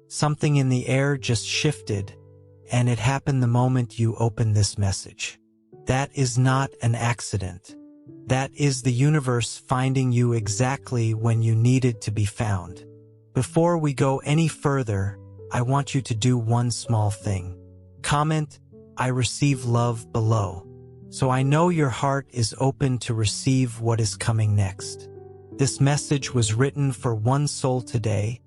Something in the air just shifted, and it happened the moment you opened this message. That is not an accident. That is the universe finding you exactly when you needed to be found. Before we go any further, I want you to do one small thing. Comment, "I receive love" below, so I know your heart is open to receive what is coming next. This message was written for one soul today,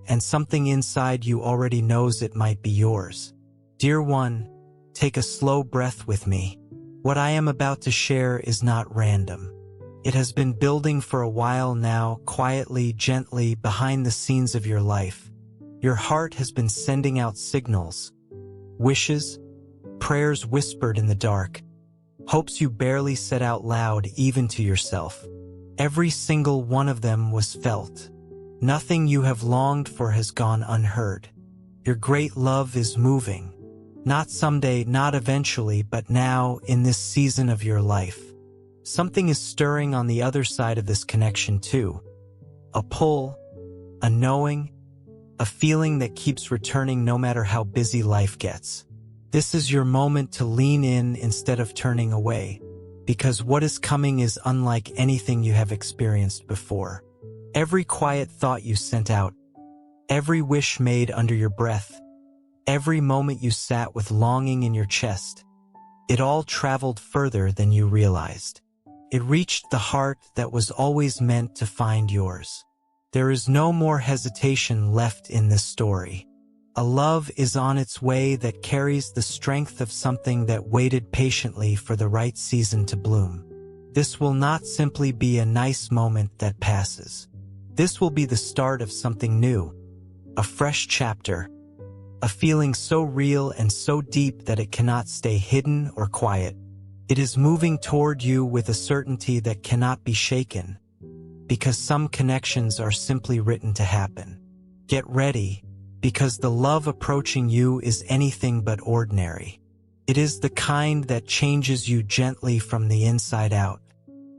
and something inside you already knows it might be yours. Dear one, take a slow breath with me. What I am about to share is not random. It has been building for a while now, quietly, gently, behind the scenes of your life. Your heart has been sending out signals, wishes, prayers whispered in the dark, hopes you barely said out loud even to yourself. Every single one of them was felt. Nothing you have longed for has gone unheard. Your great love is moving. Not someday, not eventually, but now, in this season of your life. Something is stirring on the other side of this connection too. A pull, a knowing, a feeling that keeps returning no matter how busy life gets. This is your moment to lean in instead of turning away, because what is coming is unlike anything you have experienced before. Every quiet thought you sent out, every wish made under your breath, every moment you sat with longing in your chest, it all traveled further than you realized. It reached the heart that was always meant to find yours. There is no more hesitation left in this story. A love is on its way that carries the strength of something that waited patiently for the right season to bloom. This will not simply be a nice moment that passes. This will be the start of something new, a fresh chapter, a feeling so real and so deep that it cannot stay hidden or quiet. It is moving toward you with a certainty that cannot be shaken, because some connections are simply written to happen. Get ready, because the love approaching you is anything but ordinary. It is the kind that changes you gently from the inside out.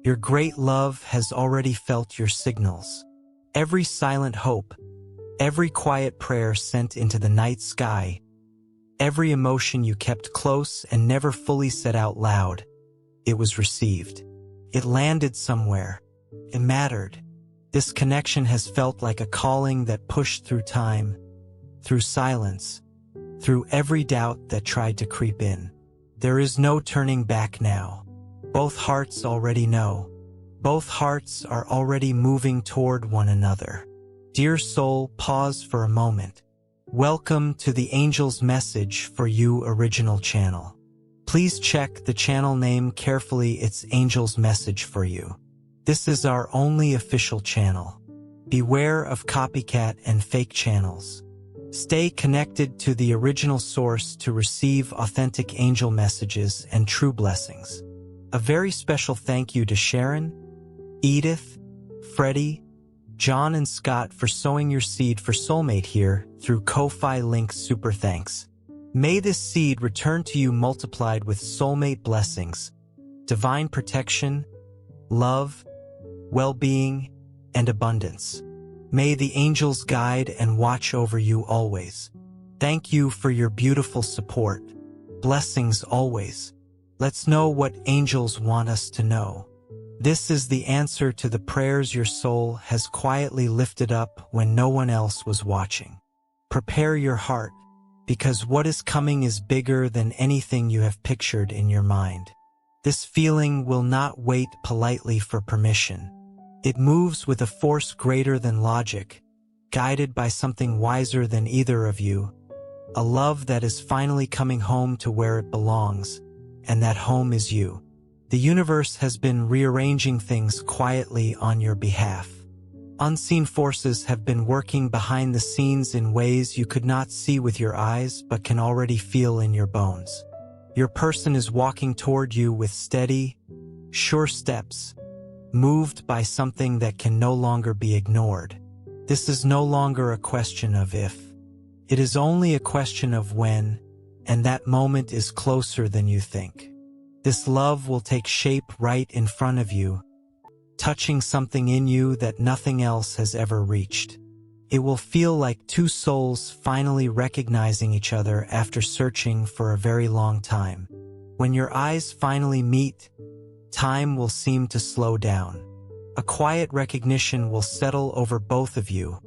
Your great love has already felt your signals. Every silent hope, every quiet prayer sent into the night sky, every emotion you kept close and never fully said out loud, it was received. It landed somewhere. It mattered. This connection has felt like a calling that pushed through time, through silence, through every doubt that tried to creep in. There is no turning back now. Both hearts already know. Both hearts are already moving toward one another. Dear soul, pause for a moment. Welcome to the Angel's Message for You original channel. Please check the channel name carefully. It's Angel's Message for You. This is our only official channel. Beware of copycat and fake channels. Stay connected to the original source to receive authentic angel messages and true blessings. A very special thank you to Sharon, Edith, Freddie, John and Scott for sowing your seed for Soulmate here through Ko-Fi link. Super thanks. May this seed return to you multiplied with soulmate blessings, divine protection, love, well-being, and abundance. May the angels guide and watch over you always. Thank you for your beautiful support. Blessings always. Let's know what angels want us to know. This is the answer to the prayers your soul has quietly lifted up when no one else was watching. Prepare your heart, because what is coming is bigger than anything you have pictured in your mind. This feeling will not wait politely for permission. It moves with a force greater than logic, guided by something wiser than either of you, a love that is finally coming home to where it belongs, and that home is you. The universe has been rearranging things quietly on your behalf. Unseen forces have been working behind the scenes in ways you could not see with your eyes but can already feel in your bones. Your person is walking toward you with steady, sure steps, moved by something that can no longer be ignored. This is no longer a question of if. It is only a question of when, and that moment is closer than you think. This love will take shape right in front of you, touching something in you that nothing else has ever reached. It will feel like two souls finally recognizing each other after searching for a very long time. When your eyes finally meet, time will seem to slow down. A quiet recognition will settle over both of you.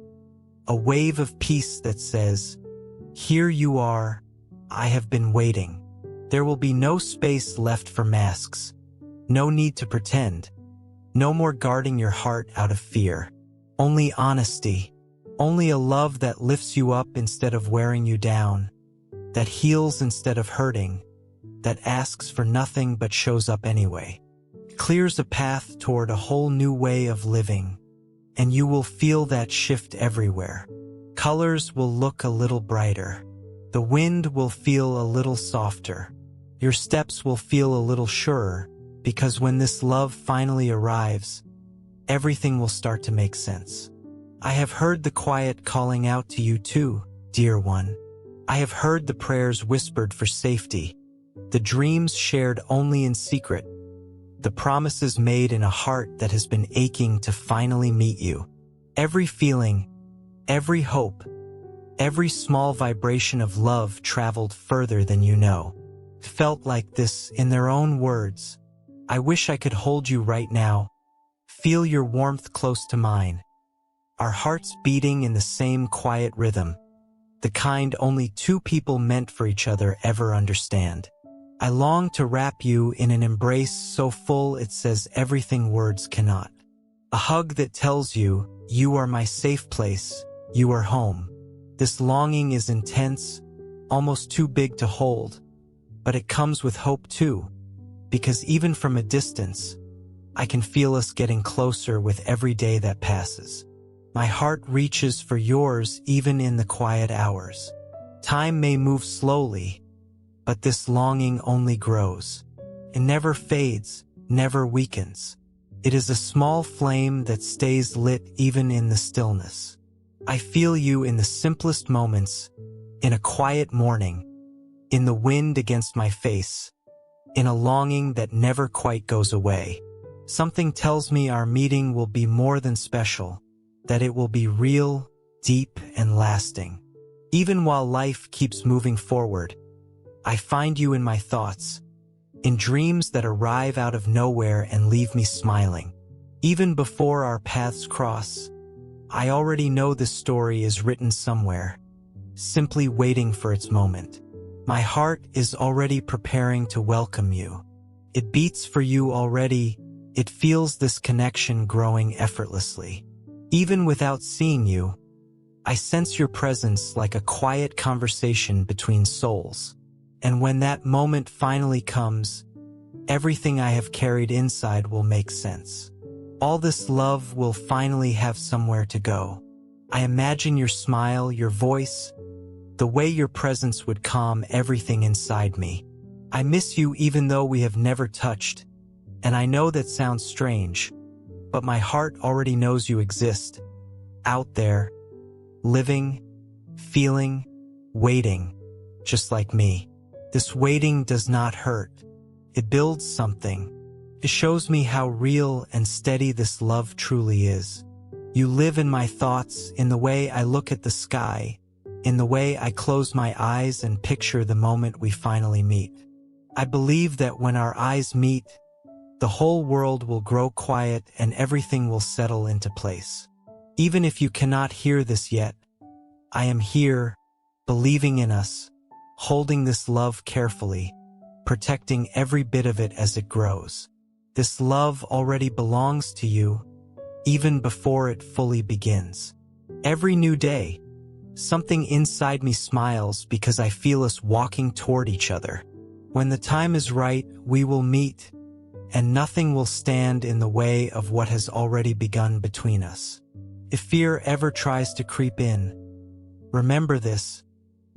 A wave of peace that says, "Here you are, I have been waiting." There will be no space left for masks. No need to pretend. No more guarding your heart out of fear. Only honesty. Only a love that lifts you up instead of wearing you down. That heals instead of hurting. That asks for nothing but shows up anyway. Clears a path toward a whole new way of living. And you will feel that shift everywhere. Colors will look a little brighter. The wind will feel a little softer. Your steps will feel a little surer, because when this love finally arrives, everything will start to make sense. I have heard the quiet calling out to you too, dear one. I have heard the prayers whispered for safety, the dreams shared only in secret, the promises made in a heart that has been aching to finally meet you. Every feeling, every hope, every small vibration of love traveled further than you know. Felt like this in their own words. I wish I could hold you right now, feel your warmth close to mine. Our hearts beating in the same quiet rhythm, the kind only two people meant for each other ever understand. I long to wrap you in an embrace so full it says everything words cannot. A hug that tells you, you are my safe place, you are home. This longing is intense, almost too big to hold, but it comes with hope too, because even from a distance, I can feel us getting closer with every day that passes. My heart reaches for yours even in the quiet hours. Time may move slowly, but this longing only grows. It never fades, never weakens. It is a small flame that stays lit even in the stillness. I feel you in the simplest moments, in a quiet morning, in the wind against my face, in a longing that never quite goes away. Something tells me our meeting will be more than special, that it will be real, deep, and lasting. Even while life keeps moving forward, I find you in my thoughts, in dreams that arrive out of nowhere and leave me smiling. Even before our paths cross, I already know this story is written somewhere, simply waiting for its moment. My heart is already preparing to welcome you. It beats for you already. It feels this connection growing effortlessly. Even without seeing you, I sense your presence like a quiet conversation between souls. And when that moment finally comes, everything I have carried inside will make sense. All this love will finally have somewhere to go. I imagine your smile, your voice, the way your presence would calm everything inside me. I miss you even though we have never touched, and I know that sounds strange, but my heart already knows you exist, out there, living, feeling, waiting, just like me. This waiting does not hurt. It builds something. It shows me how real and steady this love truly is. You live in my thoughts, in the way I look at the sky, in the way I close my eyes and picture the moment we finally meet. I believe that when our eyes meet, the whole world will grow quiet and everything will settle into place. Even if you cannot hear this yet, I am here, believing in us, holding this love carefully, protecting every bit of it as it grows. This love already belongs to you, even before it fully begins. Every new day, something inside me smiles because I feel us walking toward each other. When the time is right, we will meet, and nothing will stand in the way of what has already begun between us. If fear ever tries to creep in, remember this: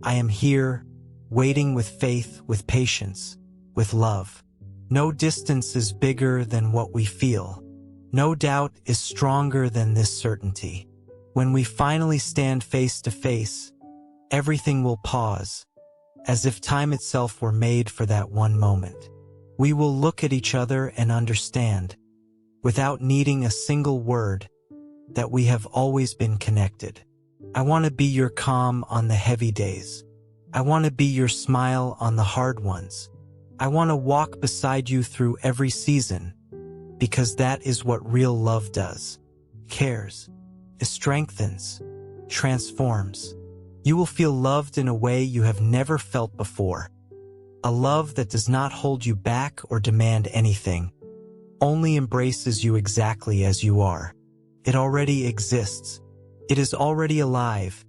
I am here, waiting with faith, with patience, with love. No distance is bigger than what we feel. No doubt is stronger than this certainty. When we finally stand face to face, everything will pause, as if time itself were made for that one moment. We will look at each other and understand, without needing a single word, that we have always been connected. I want to be your calm on the heavy days. I want to be your smile on the hard ones. I want to walk beside you through every season, because that is what real love does. Cares. It strengthens. Transforms. You will feel loved in a way you have never felt before. A love that does not hold you back or demand anything, only embraces you exactly as you are. It already exists. It is already alive,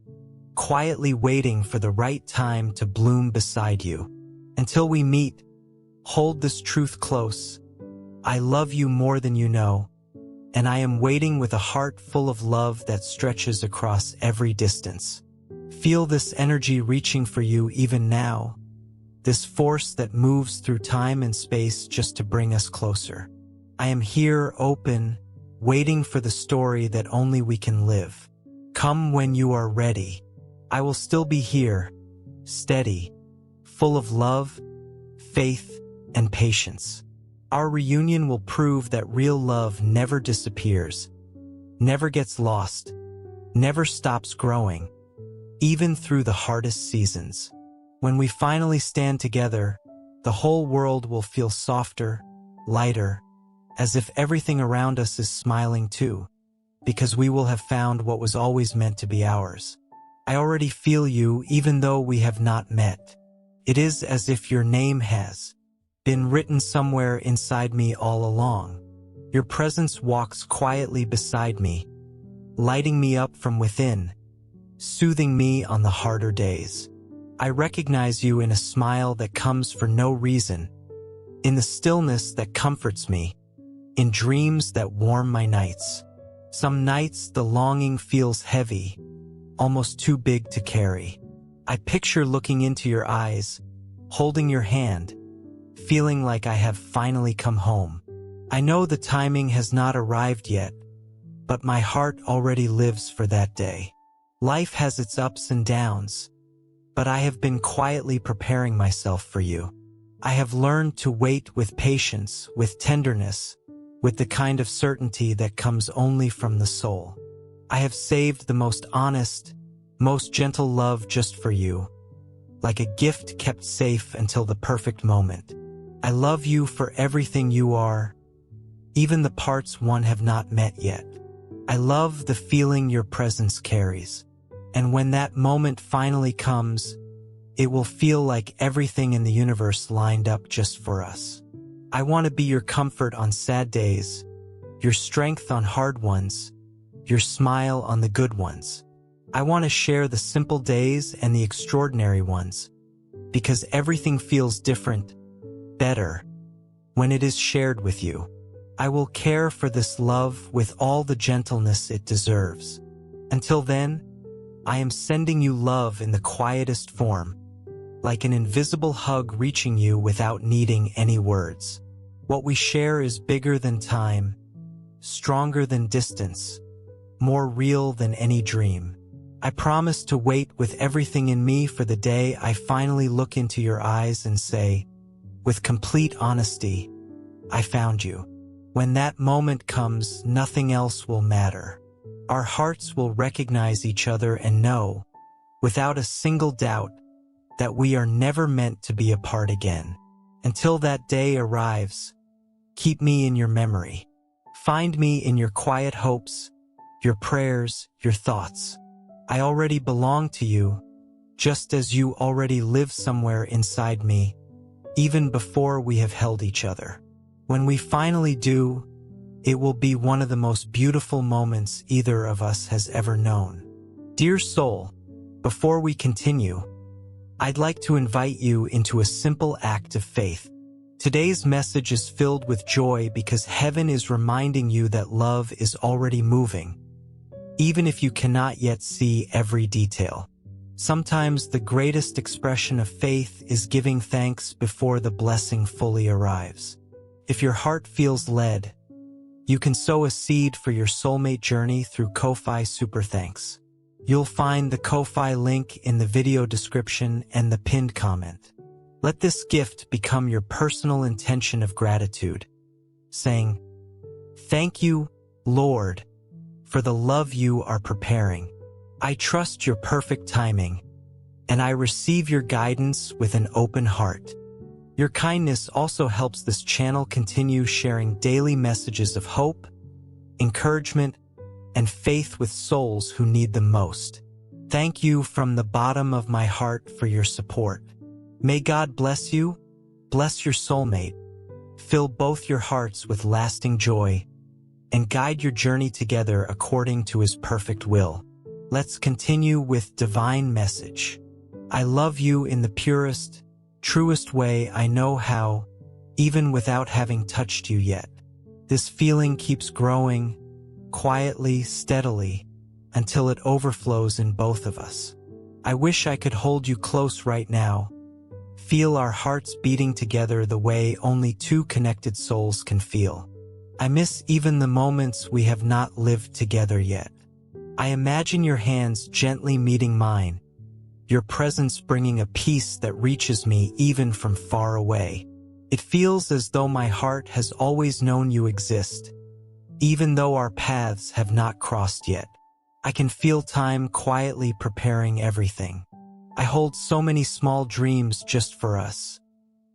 quietly waiting for the right time to bloom beside you. Until we meet, hold this truth close. I love you more than you know, and I am waiting with a heart full of love that stretches across every distance. Feel this energy reaching for you even now, this force that moves through time and space just to bring us closer. I am here, open, waiting for the story that only we can live. Come when you are ready. I will still be here, steady, full of love, faith, and patience. Our reunion will prove that real love never disappears, never gets lost, never stops growing, even through the hardest seasons. When we finally stand together, the whole world will feel softer, lighter, as if everything around us is smiling too, because we will have found what was always meant to be ours. I already feel you even though we have not met. It is as if your name has been written somewhere inside me all along. Your presence walks quietly beside me, lighting me up from within, soothing me on the harder days. I recognize you in a smile that comes for no reason, in the stillness that comforts me, in dreams that warm my nights. Some nights the longing feels heavy, almost too big to carry. I picture looking into your eyes, holding your hand, feeling like I have finally come home. I know the timing has not arrived yet, but my heart already lives for that day. Life has its ups and downs, but I have been quietly preparing myself for you. I have learned to wait with patience, with tenderness, with the kind of certainty that comes only from the soul. I have saved the most honest, most gentle love just for you, like a gift kept safe until the perfect moment. I love you for everything you are, even the parts one have not met yet. I love the feeling your presence carries, and when that moment finally comes, it will feel like everything in the universe lined up just for us. I want to be your comfort on sad days, your strength on hard ones, your smile on the good ones. I want to share the simple days and the extraordinary ones, because everything feels different, better, when it is shared with you. I will care for this love with all the gentleness it deserves. Until then, I am sending you love in the quietest form, like an invisible hug reaching you without needing any words. What we share is bigger than time, stronger than distance, more real than any dream. I promise to wait with everything in me for the day I finally look into your eyes and say, with complete honesty, I found you. When that moment comes, nothing else will matter. Our hearts will recognize each other and know, without a single doubt, that we are never meant to be apart again. Until that day arrives, keep me in your memory. Find me in your quiet hopes, your prayers, your thoughts. I already belong to you, just as you already live somewhere inside me, even before we have held each other. When we finally do, it will be one of the most beautiful moments either of us has ever known. Dear soul, before we continue, I'd like to invite you into a simple act of faith. Today's message is filled with joy because heaven is reminding you that love is already moving, even if you cannot yet see every detail. Sometimes the greatest expression of faith is giving thanks before the blessing fully arrives. If your heart feels led, you can sow a seed for your soulmate journey through Ko-Fi Super Thanks. You'll find the Ko-Fi link in the video description and the pinned comment. Let this gift become your personal intention of gratitude, saying, "Thank you, Lord, for the love you are preparing. I trust your perfect timing, and I receive your guidance with an open heart. Your kindness also helps this channel continue sharing daily messages of hope, encouragement, and faith with souls who need them most. Thank you from the bottom of my heart for your support. May God bless you, bless your soulmate, fill both your hearts with lasting joy, and guide your journey together according to His perfect will. Let's continue with divine message. I love you in the purest, truest way I know how, even without having touched you yet. This feeling keeps growing, quietly, steadily, until it overflows in both of us. I wish I could hold you close right now, feel our hearts beating together the way only two connected souls can feel. I miss even the moments we have not lived together yet. I imagine your hands gently meeting mine, your presence bringing a peace that reaches me even from far away. It feels as though my heart has always known you exist, even though our paths have not crossed yet. I can feel time quietly preparing everything. I hold so many small dreams just for us,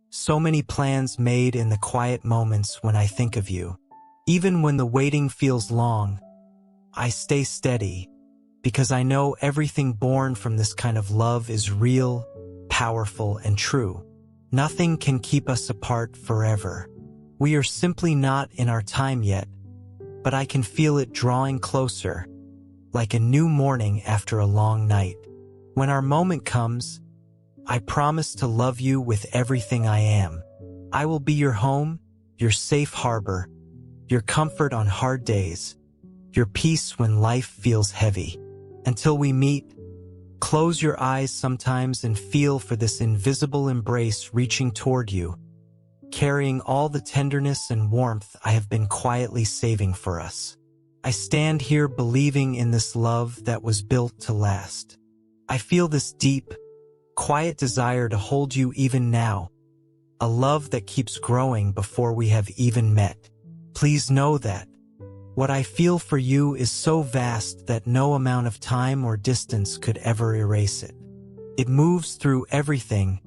so many plans made in the quiet moments when I think of you. Even when the waiting feels long, I stay steady, because I know everything born from this kind of love is real, powerful, and true. Nothing can keep us apart forever. We are simply not in our time yet, but I can feel it drawing closer, like a new morning after a long night. When our moment comes, I promise to love you with everything I am. I will be your home, your safe harbor, your comfort on hard days, your peace when life feels heavy. Until we meet, close your eyes sometimes and feel for this invisible embrace reaching toward you, carrying all the tenderness and warmth I have been quietly saving for us. I stand here believing in this love that was built to last. I feel this deep, quiet desire to hold you even now, a love that keeps growing before we have even met. Please know that what I feel for you is so vast that no amount of time or distance could ever erase it. It moves through everything,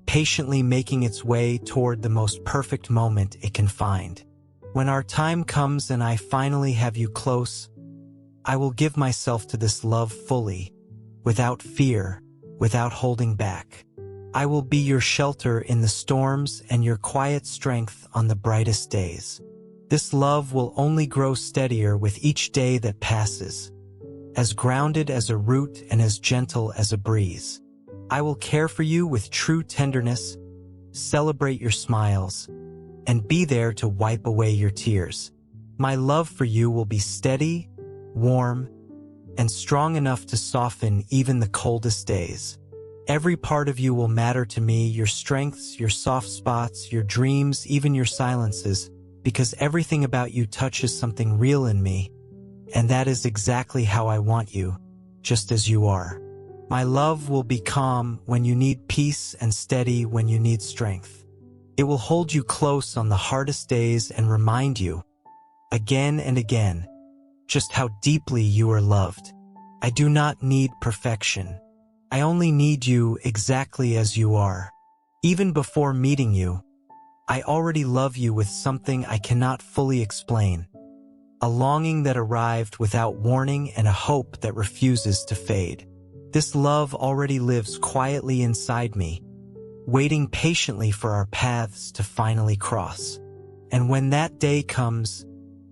patiently making its way toward the most perfect moment it can find. When our time comes and I finally have you close, I will give myself to this love fully, without fear, without holding back. I will be your shelter in the storms and your quiet strength on the brightest days. This love will only grow steadier with each day that passes, as grounded as a root and as gentle as a breeze. I will care for you with true tenderness, celebrate your smiles, and be there to wipe away your tears. My love for you will be steady, warm, and strong enough to soften even the coldest days. Every part of you will matter to me, your strengths, your soft spots, your dreams, even your silences, because everything about you touches something real in me, and that is exactly how I want you, just as you are. My love will be calm when you need peace and steady when you need strength. It will hold you close on the hardest days and remind you, again and again, just how deeply you are loved. I do not need perfection. I only need you exactly as you are. Even before meeting you, I already love you with something I cannot fully explain, a longing that arrived without warning and a hope that refuses to fade. This love already lives quietly inside me, waiting patiently for our paths to finally cross. And when that day comes,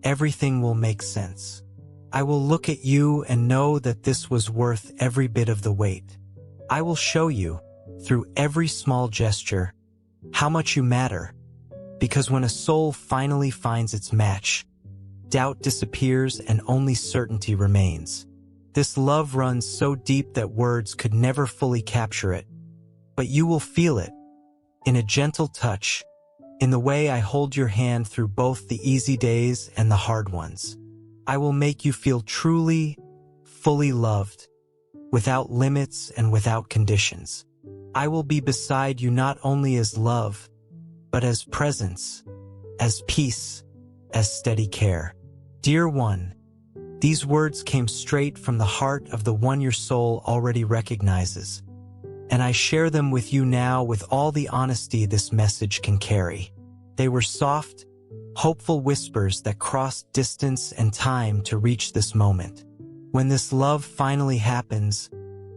everything will make sense. I will look at you and know that this was worth every bit of the wait. I will show you, through every small gesture, how much you matter. Because when a soul finally finds its match, doubt disappears and only certainty remains. This love runs so deep that words could never fully capture it. But you will feel it, in a gentle touch, in the way I hold your hand through both the easy days and the hard ones. I will make you feel truly, fully loved, without limits and without conditions. I will be beside you not only as love, but as presence, as peace, as steady care. Dear one, These words came straight from the heart of the one your soul already recognizes, and I share them with you now with all the honesty this message can carry. They were soft, hopeful whispers that crossed distance and time to reach this moment. When this love finally happens,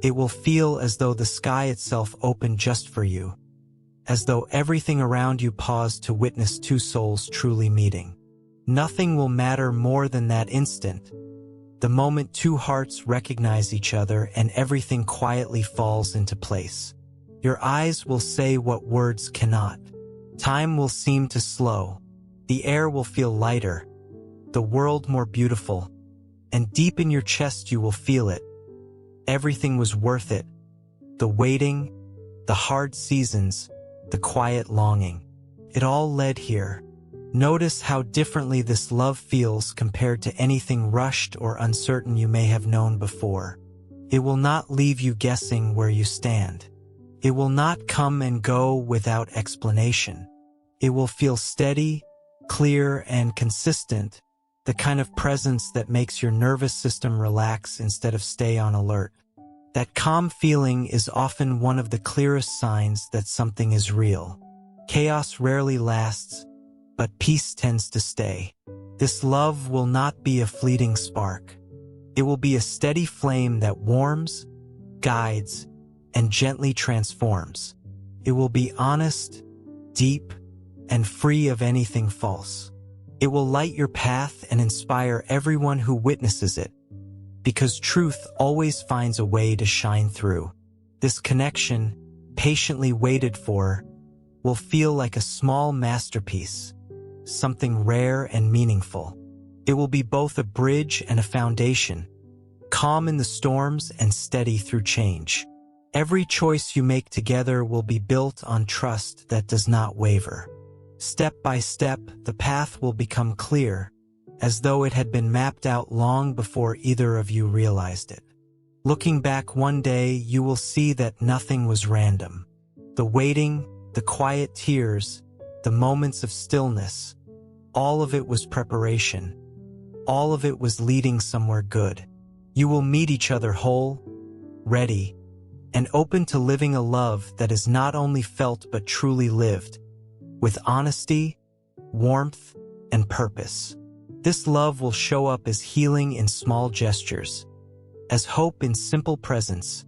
it will feel as though the sky itself opened just for you, as though everything around you paused to witness two souls truly meeting. Nothing will matter more than that instant, the moment two hearts recognize each other and everything quietly falls into place. Your eyes will say what words cannot. Time will seem to slow. The air will feel lighter, the world more beautiful, and deep in your chest you will feel it. Everything was worth it. The waiting, the hard seasons, the quiet longing. It all led here. Notice how differently this love feels compared to anything rushed or uncertain you may have known before. It will not leave you guessing where you stand. It will not come and go without explanation. It will feel steady, clear, and consistent, the kind of presence that makes your nervous system relax instead of stay on alert. That calm feeling is often one of the clearest signs that something is real. Chaos rarely lasts, but peace tends to stay. This love will not be a fleeting spark. It will be a steady flame that warms, guides, and gently transforms. It will be honest, deep, and free of anything false. It will light your path and inspire everyone who witnesses it, because truth always finds a way to shine through. This connection, patiently waited for, will feel like a small masterpiece, something rare and meaningful. It will be both a bridge and a foundation, calm in the storms and steady through change. Every choice you make together will be built on trust that does not waver. Step by step, the path will become clear, as though it had been mapped out long before either of you realized it. Looking back one day, you will see that nothing was random. The waiting, the quiet tears, the moments of stillness, all of it was preparation. All of it was leading somewhere good. You will meet each other whole, ready, and open to living a love that is not only felt but truly lived, with honesty, warmth, and purpose. This love will show up as healing in small gestures, as hope in simple presence,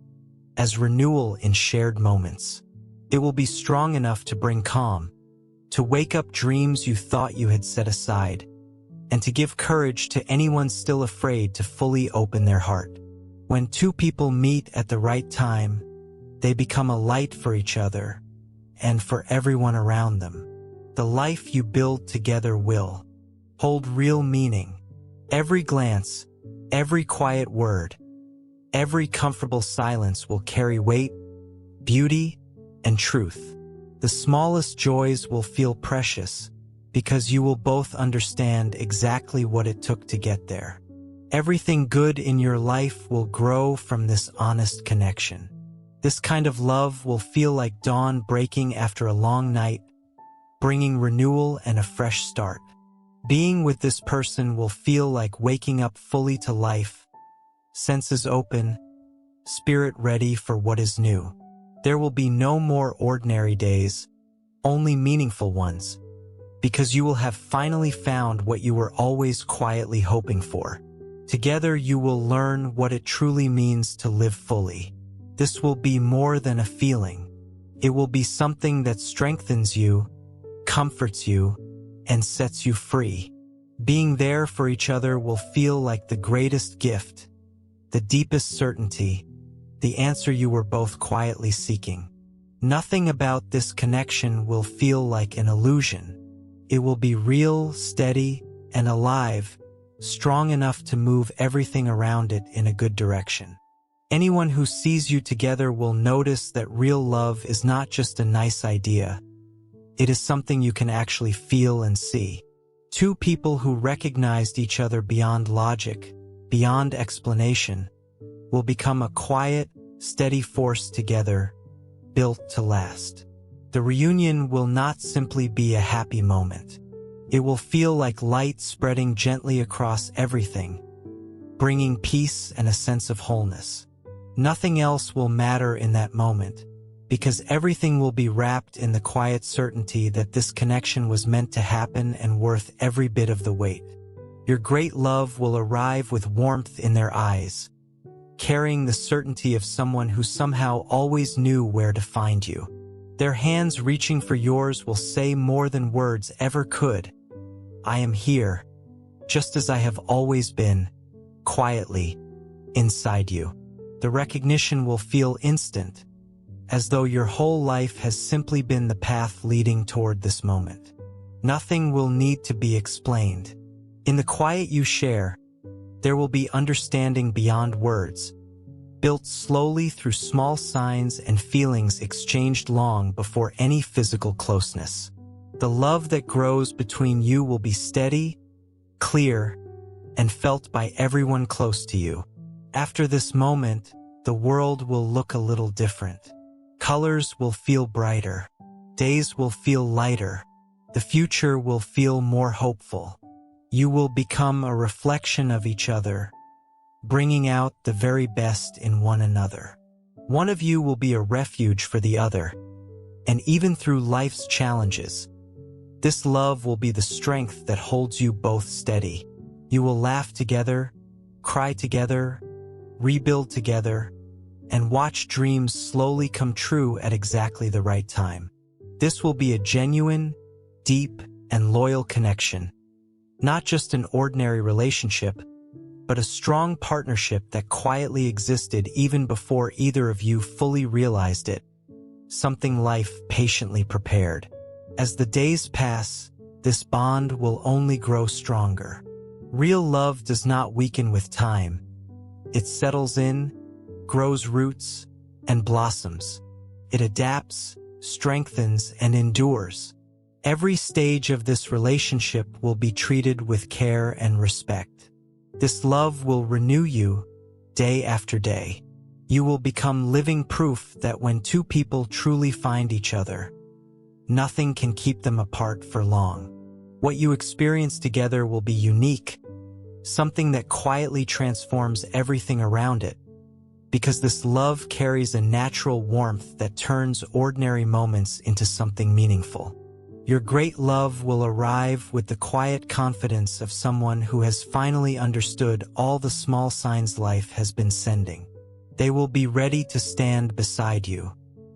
as renewal in shared moments. It will be strong enough to bring calm, to wake up dreams you thought you had set aside, and to give courage to anyone still afraid to fully open their heart. When two people meet at the right time, they become a light for each other and for everyone around them. The life you build together will hold real meaning. Every glance, every quiet word, every comfortable silence will carry weight, beauty, and truth. The smallest joys will feel precious because you will both understand exactly what it took to get there. Everything good in your life will grow from this honest connection. This kind of love will feel like dawn breaking after a long night, bringing renewal and a fresh start. Being with this person will feel like waking up fully to life, senses open, spirit ready for what is new. There will be no more ordinary days, only meaningful ones, because you will have finally found what you were always quietly hoping for. Together you will learn what it truly means to live fully. This will be more than a feeling. It will be something that strengthens you, comforts you, and sets you free. Being there for each other will feel like the greatest gift, the deepest certainty, the answer you were both quietly seeking. Nothing about this connection will feel like an illusion. It will be real, steady, and alive, strong enough to move everything around it in a good direction. Anyone who sees you together will notice that real love is not just a nice idea. It is something you can actually feel and see. Two people who recognized each other beyond logic, beyond explanation, will become a quiet, steady force together, built to last. The reunion will not simply be a happy moment. It will feel like light spreading gently across everything, bringing peace and a sense of wholeness. Nothing else will matter in that moment, because everything will be wrapped in the quiet certainty that this connection was meant to happen and worth every bit of the wait. Your great love will arrive with warmth in their eyes, carrying the certainty of someone who somehow always knew where to find you. Their hands reaching for yours will say more than words ever could. I am here, just as I have always been, quietly, inside you. The recognition will feel instant, as though your whole life has simply been the path leading toward this moment. Nothing will need to be explained. In the quiet you share, there will be understanding beyond words, built slowly through small signs and feelings exchanged long before any physical closeness. The love that grows between you will be steady, clear, and felt by everyone close to you. After this moment, the world will look a little different. Colors will feel brighter. Days will feel lighter. The future will feel more hopeful. You will become a reflection of each other, bringing out the very best in one another. One of you will be a refuge for the other, and even through life's challenges, this love will be the strength that holds you both steady. You will laugh together, cry together, rebuild together, and watch dreams slowly come true at exactly the right time. This will be a genuine, deep, and loyal connection. Not just an ordinary relationship, but a strong partnership that quietly existed even before either of you fully realized it. Something life patiently prepared. As the days pass, this bond will only grow stronger. Real love does not weaken with time. It settles in, grows roots, and blossoms. It adapts, strengthens, and endures. Every stage of this relationship will be treated with care and respect. This love will renew you day after day. You will become living proof that when two people truly find each other, nothing can keep them apart for long. What you experience together will be unique, something that quietly transforms everything around it, because this love carries a natural warmth that turns ordinary moments into something meaningful. Your great love will arrive with the quiet confidence of someone who has finally understood all the small signs life has been sending. They will be ready to stand beside you.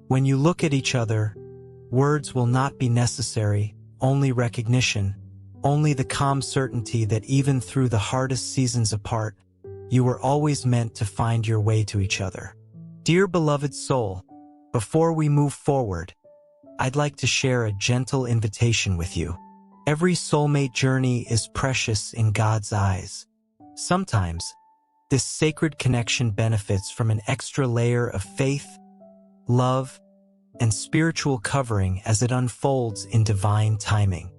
When you look at each other, words will not be necessary, only recognition, only the calm certainty that even through the hardest seasons apart, you were always meant to find your way to each other. Dear beloved soul, before we move forward, I'd like to share a gentle invitation with you. Every soulmate journey is precious in God's eyes. Sometimes, this sacred connection benefits from an extra layer of faith, love, and spiritual covering as it unfolds in divine timing.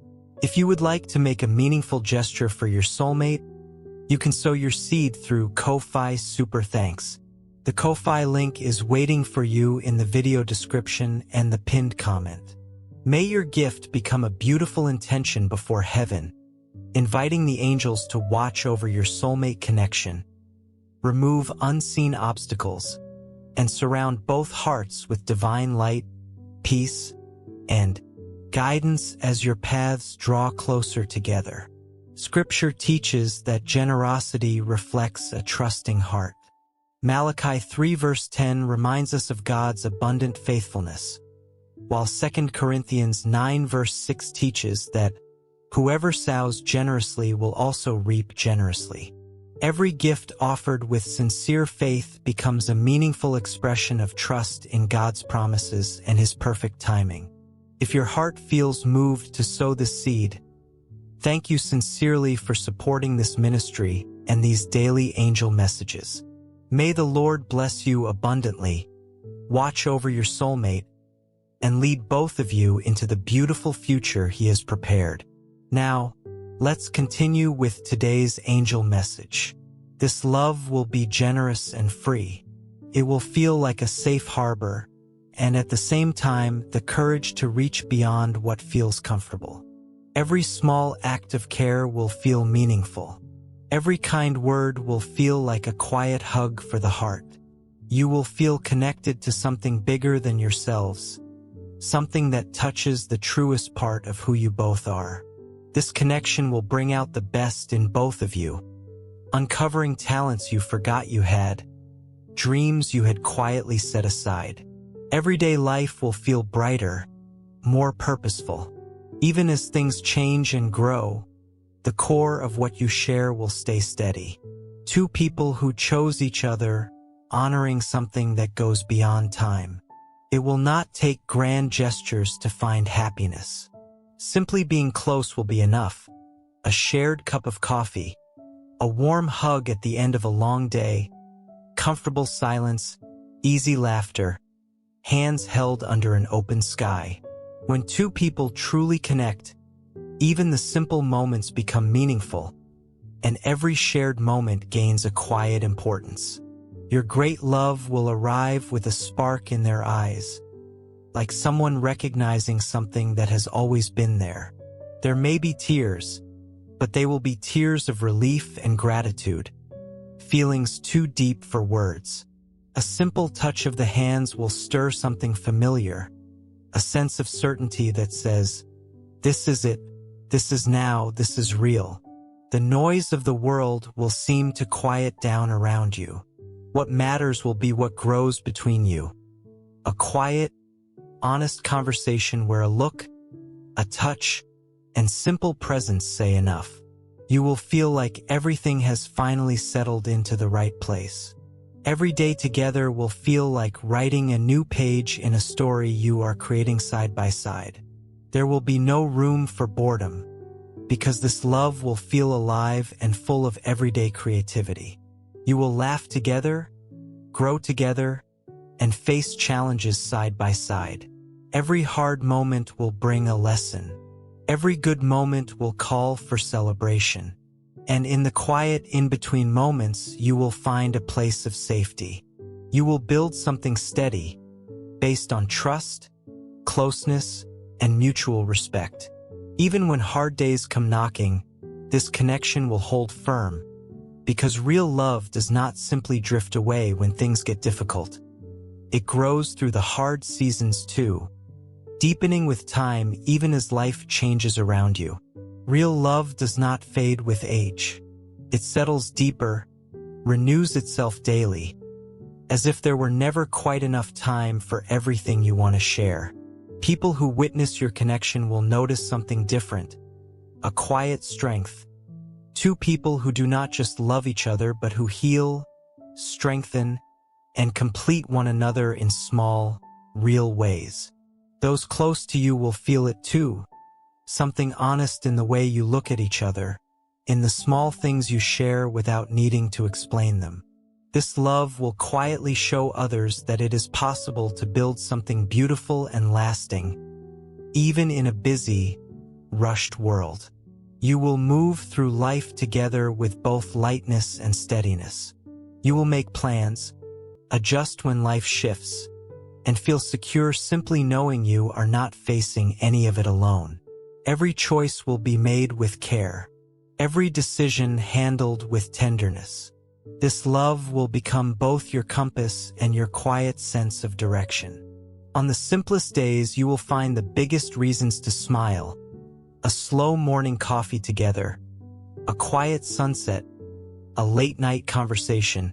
If you would like to make a meaningful gesture for your soulmate, you can sow your seed through Ko-Fi Super Thanks. The Ko-Fi link is waiting for you in the video description and the pinned comment. May your gift become a beautiful intention before heaven, inviting the angels to watch over your soulmate connection, remove unseen obstacles, and surround both hearts with divine light, peace, and guidance as your paths draw closer together. Scripture teaches that generosity reflects a trusting heart. Malachi 3 verse 10 reminds us of God's abundant faithfulness, while 2 Corinthians 9 verse 6 teaches that whoever sows generously will also reap generously. Every gift offered with sincere faith becomes a meaningful expression of trust in God's promises and His perfect timing. If your heart feels moved to sow this seed, thank you sincerely for supporting this ministry and these daily angel messages. May the Lord bless you abundantly, watch over your soulmate, and lead both of you into the beautiful future He has prepared. Now, let's continue with today's angel message. This love will be generous and free. It will feel like a safe harbor, and at the same time, the courage to reach beyond what feels comfortable. Every small act of care will feel meaningful. Every kind word will feel like a quiet hug for the heart. You will feel connected to something bigger than yourselves, something that touches the truest part of who you both are. This connection will bring out the best in both of you, uncovering talents you forgot you had, dreams you had quietly set aside. Everyday life will feel brighter, more purposeful. Even as things change and grow, the core of what you share will stay steady. Two people who chose each other, honoring something that goes beyond time. It will not take grand gestures to find happiness. Simply being close will be enough. A shared cup of coffee, a warm hug at the end of a long day, comfortable silence, easy laughter, hands held under an open sky. When two people truly connect, even the simple moments become meaningful, and every shared moment gains a quiet importance. Your great love will arrive with a spark in their eyes, like someone recognizing something that has always been there. There may be tears, but they will be tears of relief and gratitude, feelings too deep for words. A simple touch of the hands will stir something familiar, a sense of certainty that says, "This is it, this is now, this is real." The noise of the world will seem to quiet down around you. What matters will be what grows between you. A quiet, honest conversation where a look, a touch, and simple presence say enough. You will feel like everything has finally settled into the right place. Every day together will feel like writing a new page in a story you are creating side by side. There will be no room for boredom, because this love will feel alive and full of everyday creativity. You will laugh together, grow together, and face challenges side by side. Every hard moment will bring a lesson. Every good moment will call for celebration. And in the quiet in-between moments, you will find a place of safety. You will build something steady, based on trust, closeness, and mutual respect. Even when hard days come knocking, this connection will hold firm, because real love does not simply drift away when things get difficult. It grows through the hard seasons too, deepening with time even as life changes around you. Real love does not fade with age. It settles deeper, renews itself daily, as if there were never quite enough time for everything you want to share. People who witness your connection will notice something different, a quiet strength. Two people who do not just love each other but who heal, strengthen, and complete one another in small, real ways. Those close to you will feel it too. Something honest in the way you look at each other, in the small things you share without needing to explain them. This love will quietly show others that it is possible to build something beautiful and lasting, even in a busy, rushed world. You will move through life together with both lightness and steadiness. You will make plans, adjust when life shifts, and feel secure simply knowing you are not facing any of it alone. Every choice will be made with care, every decision handled with tenderness. This love will become both your compass and your quiet sense of direction. On the simplest days, you will find the biggest reasons to smile: a slow morning coffee together, a quiet sunset, a late-night conversation,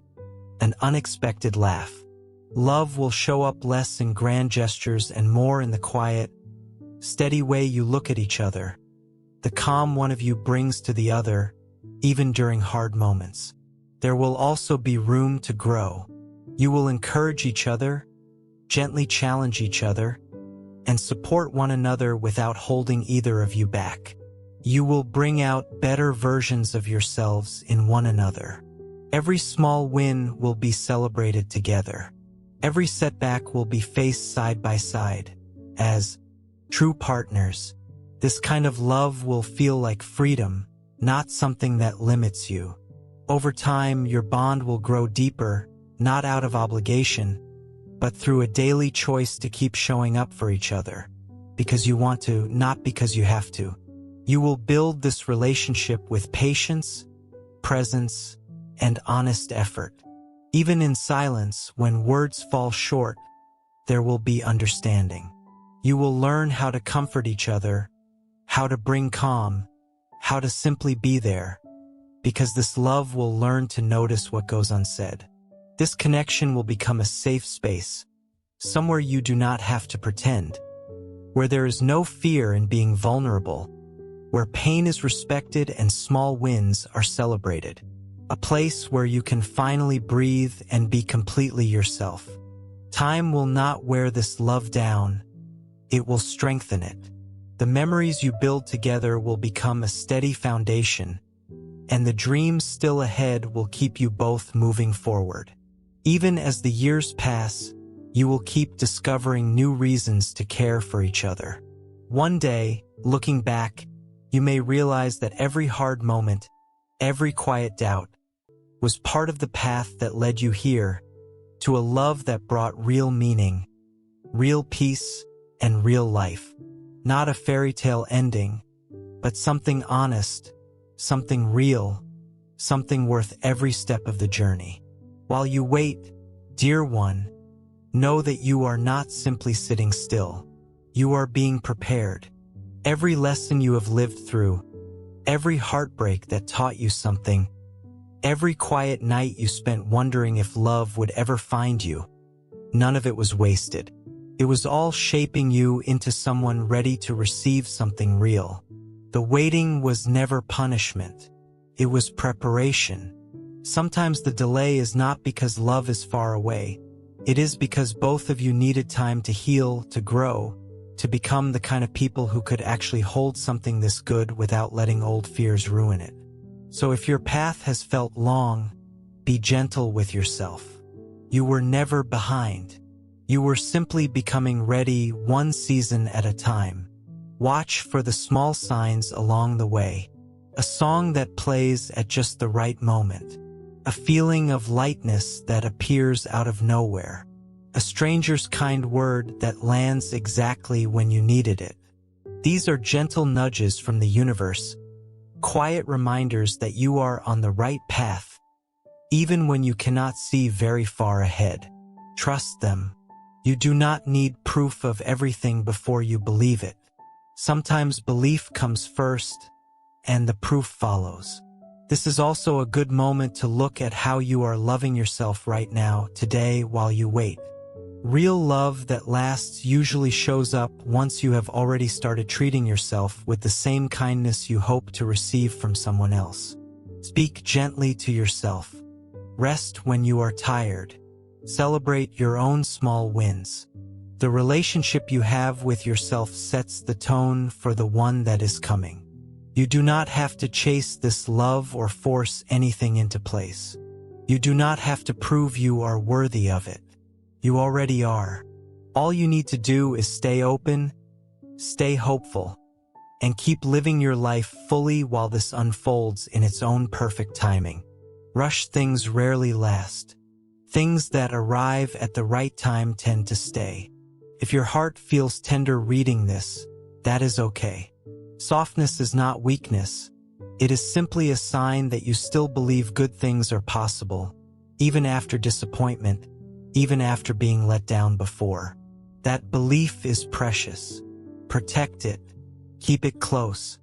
an unexpected laugh. Love will show up less in grand gestures and more in the quiet, steady way you look at each other, the calm one of you brings to the other, even during hard moments. There will also be room to grow. You will encourage each other, gently challenge each other, and support one another without holding either of you back. You will bring out better versions of yourselves in one another. Every small win will be celebrated together. Every setback will be faced side by side. As true partners, this kind of love will feel like freedom, not something that limits you. Over time, your bond will grow deeper, not out of obligation, but through a daily choice to keep showing up for each other, because you want to, not because you have to. You will build this relationship with patience, presence, and honest effort. Even in silence, when words fall short, there will be understanding. You will learn how to comfort each other, how to bring calm, how to simply be there, because this love will learn to notice what goes unsaid. This connection will become a safe space, somewhere you do not have to pretend, where there is no fear in being vulnerable, where pain is respected and small wins are celebrated. A place where you can finally breathe and be completely yourself. Time will not wear this love down, it will strengthen it. The memories you build together will become a steady foundation, and the dreams still ahead will keep you both moving forward. Even as the years pass, you will keep discovering new reasons to care for each other. One day, looking back, you may realize that every hard moment, every quiet doubt, was part of the path that led you here, to a love that brought real meaning, real peace, and real life. Not a fairy tale ending, but something honest, something real, something worth every step of the journey. While you wait, dear one, know that you are not simply sitting still. You are being prepared. Every lesson you have lived through, every heartbreak that taught you something, every quiet night you spent wondering if love would ever find you, none of it was wasted. It was all shaping you into someone ready to receive something real. The waiting was never punishment. It was preparation. Sometimes the delay is not because love is far away. It is because both of you needed time to heal, to grow, to become the kind of people who could actually hold something this good without letting old fears ruin it. So if your path has felt long, be gentle with yourself. You were never behind. You were simply becoming ready one season at a time. Watch for the small signs along the way. A song that plays at just the right moment. A feeling of lightness that appears out of nowhere. A stranger's kind word that lands exactly when you needed it. These are gentle nudges from the universe, quiet reminders that you are on the right path, even when you cannot see very far ahead. Trust them. You do not need proof of everything before you believe it. Sometimes belief comes first, and the proof follows. This is also a good moment to look at how you are loving yourself right now, today, while you wait. Real love that lasts usually shows up once you have already started treating yourself with the same kindness you hope to receive from someone else. Speak gently to yourself. Rest when you are tired. Celebrate your own small wins. The relationship you have with yourself sets the tone for the one that is coming. You do not have to chase this love or force anything into place. You do not have to prove you are worthy of it. You already are. All you need to do is stay open, stay hopeful, and keep living your life fully while this unfolds in its own perfect timing. Rush things rarely last. Things that arrive at the right time tend to stay. If your heart feels tender reading this, that is okay. Softness is not weakness. It is simply a sign that you still believe good things are possible, even after disappointment, even after being let down before. That belief is precious. Protect it. Keep it close.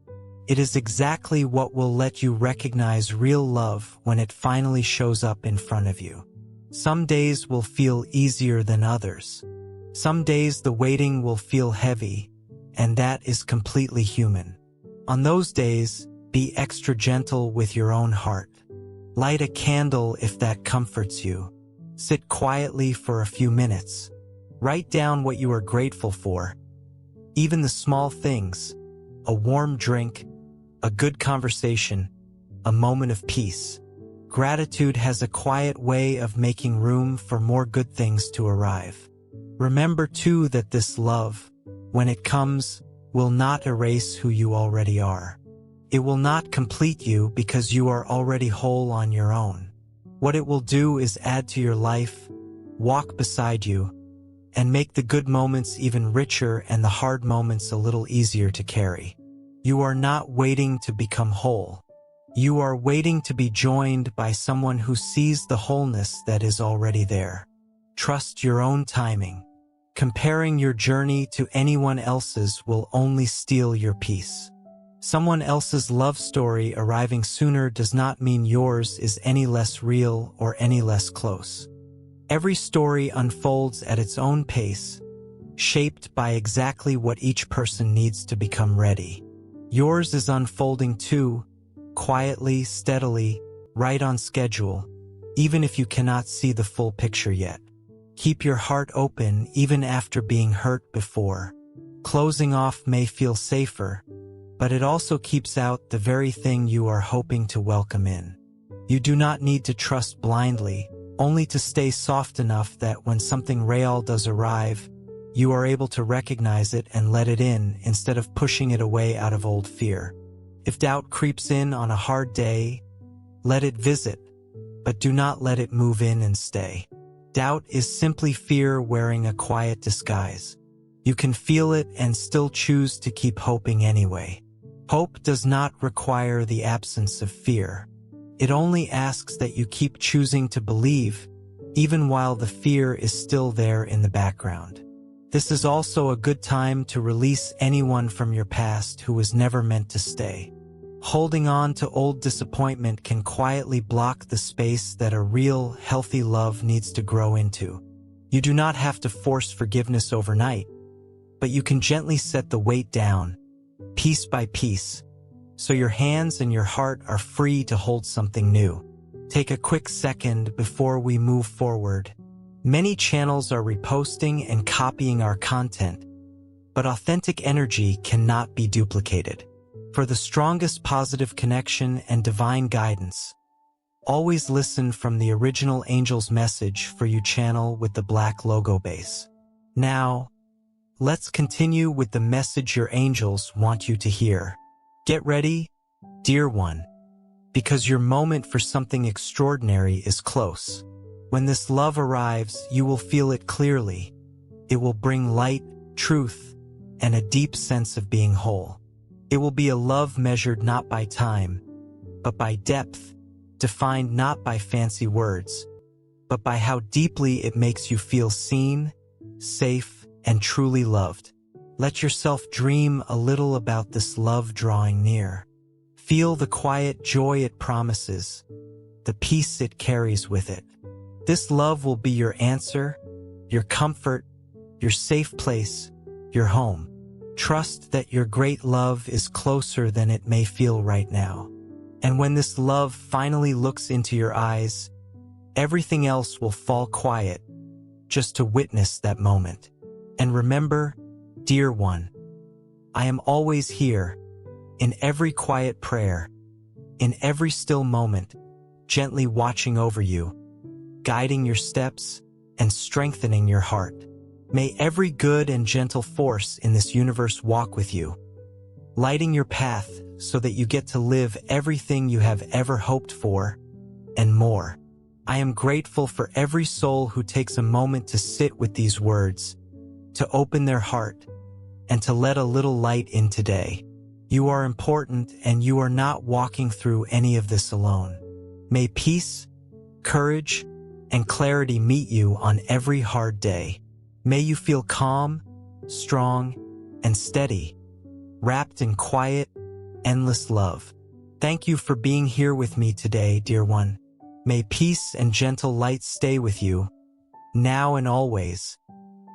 It is exactly what will let you recognize real love when it finally shows up in front of you. Some days will feel easier than others. Some days the waiting will feel heavy, and that is completely human. On those days, be extra gentle with your own heart. Light a candle if that comforts you. Sit quietly for a few minutes. Write down what you are grateful for. Even the small things, a warm drink, a good conversation, a moment of peace. Gratitude has a quiet way of making room for more good things to arrive. Remember too that this love, when it comes, will not erase who you already are. It will not complete you because you are already whole on your own. What it will do is add to your life, walk beside you, and make the good moments even richer and the hard moments a little easier to carry. You are not waiting to become whole. You are waiting to be joined by someone who sees the wholeness that is already there. Trust your own timing. Comparing your journey to anyone else's will only steal your peace. Someone else's love story arriving sooner does not mean yours is any less real or any less close. Every story unfolds at its own pace, shaped by exactly what each person needs to become ready. Yours is unfolding too, quietly, steadily, right on schedule, even if you cannot see the full picture yet. Keep your heart open even after being hurt before. Closing off may feel safer, but it also keeps out the very thing you are hoping to welcome in. You do not need to trust blindly, only to stay soft enough that when something real does arrive, you are able to recognize it and let it in instead of pushing it away out of old fear. If doubt creeps in on a hard day, let it visit, but do not let it move in and stay. Doubt is simply fear wearing a quiet disguise. You can feel it and still choose to keep hoping anyway. Hope does not require the absence of fear. It only asks that you keep choosing to believe, even while the fear is still there in the background. This is also a good time to release anyone from your past who was never meant to stay. Holding on to old disappointment can quietly block the space that a real, healthy love needs to grow into. You do not have to force forgiveness overnight, but you can gently set the weight down, piece by piece, so your hands and your heart are free to hold something new. Take a quick second before we move forward. Many channels are reposting and copying our content, but authentic energy cannot be duplicated. For the strongest positive connection and divine guidance, always listen from the original Angel's Message for You channel with the black logo base. Now, let's continue with the message your angels want you to hear. Get ready, dear one, because your moment for something extraordinary is close. When this love arrives, you will feel it clearly. It will bring light, truth, and a deep sense of being whole. It will be a love measured not by time, but by depth, defined not by fancy words, but by how deeply it makes you feel seen, safe, and truly loved. Let yourself dream a little about this love drawing near. Feel the quiet joy it promises, the peace it carries with it. This love will be your answer, your comfort, your safe place, your home. Trust that your great love is closer than it may feel right now. And when this love finally looks into your eyes, everything else will fall quiet just to witness that moment. And remember, dear one, I am always here, in every quiet prayer, in every still moment, gently watching over you, guiding your steps and strengthening your heart. May every good and gentle force in this universe walk with you, lighting your path so that you get to live everything you have ever hoped for, and more. I am grateful for every soul who takes a moment to sit with these words, to open their heart, and to let a little light in today. You are important, and you are not walking through any of this alone. May peace, courage, and clarity meet you on every hard day. May you feel calm, strong, and steady, wrapped in quiet, endless love. Thank you for being here with me today, dear one. May peace and gentle light stay with you, now and always,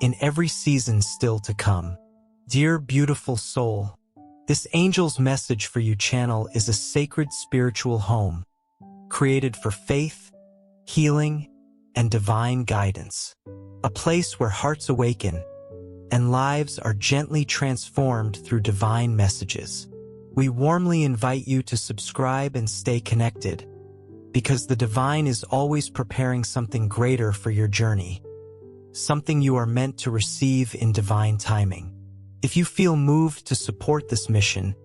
in every season still to come. Dear beautiful soul, this Angel's Message for You channel is a sacred spiritual home, created for faith, healing, and divine guidance. A place where hearts awaken and lives are gently transformed through divine messages. We warmly invite you to subscribe and stay connected, because the divine is always preparing something greater for your journey, something you are meant to receive in divine timing. If you feel moved to support this mission,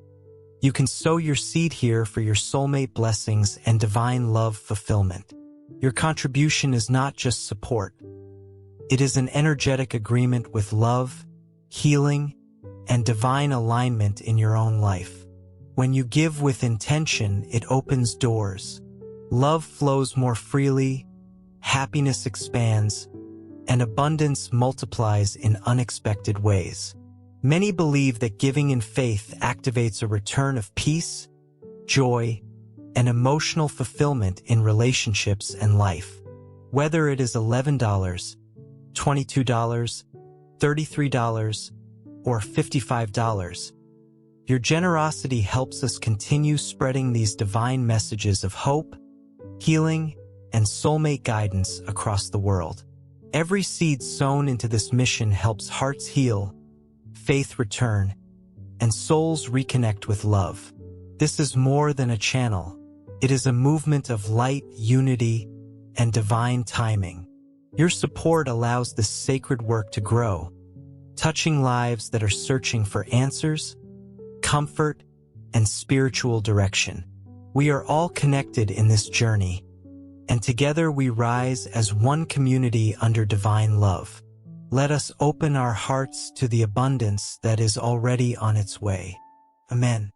you can sow your seed here for your soulmate blessings and divine love fulfillment. Your contribution is not just support. It is an energetic agreement with love, healing, and divine alignment in your own life. When you give with intention, it opens doors. Love flows more freely, happiness expands, and abundance multiplies in unexpected ways. Many believe that giving in faith activates a return of peace, joy, and emotional fulfillment in relationships and life. Whether it is $11, $22, $33, or $55, your generosity helps us continue spreading these divine messages of hope, healing, and soulmate guidance across the world. Every seed sown into this mission helps hearts heal, faith return, and souls reconnect with love. This is more than a channel. It is a movement of light, unity, and divine timing. Your support allows this sacred work to grow, touching lives that are searching for answers, comfort, and spiritual direction. We are all connected in this journey, and together we rise as one community under divine love. Let us open our hearts to the abundance that is already on its way. Amen.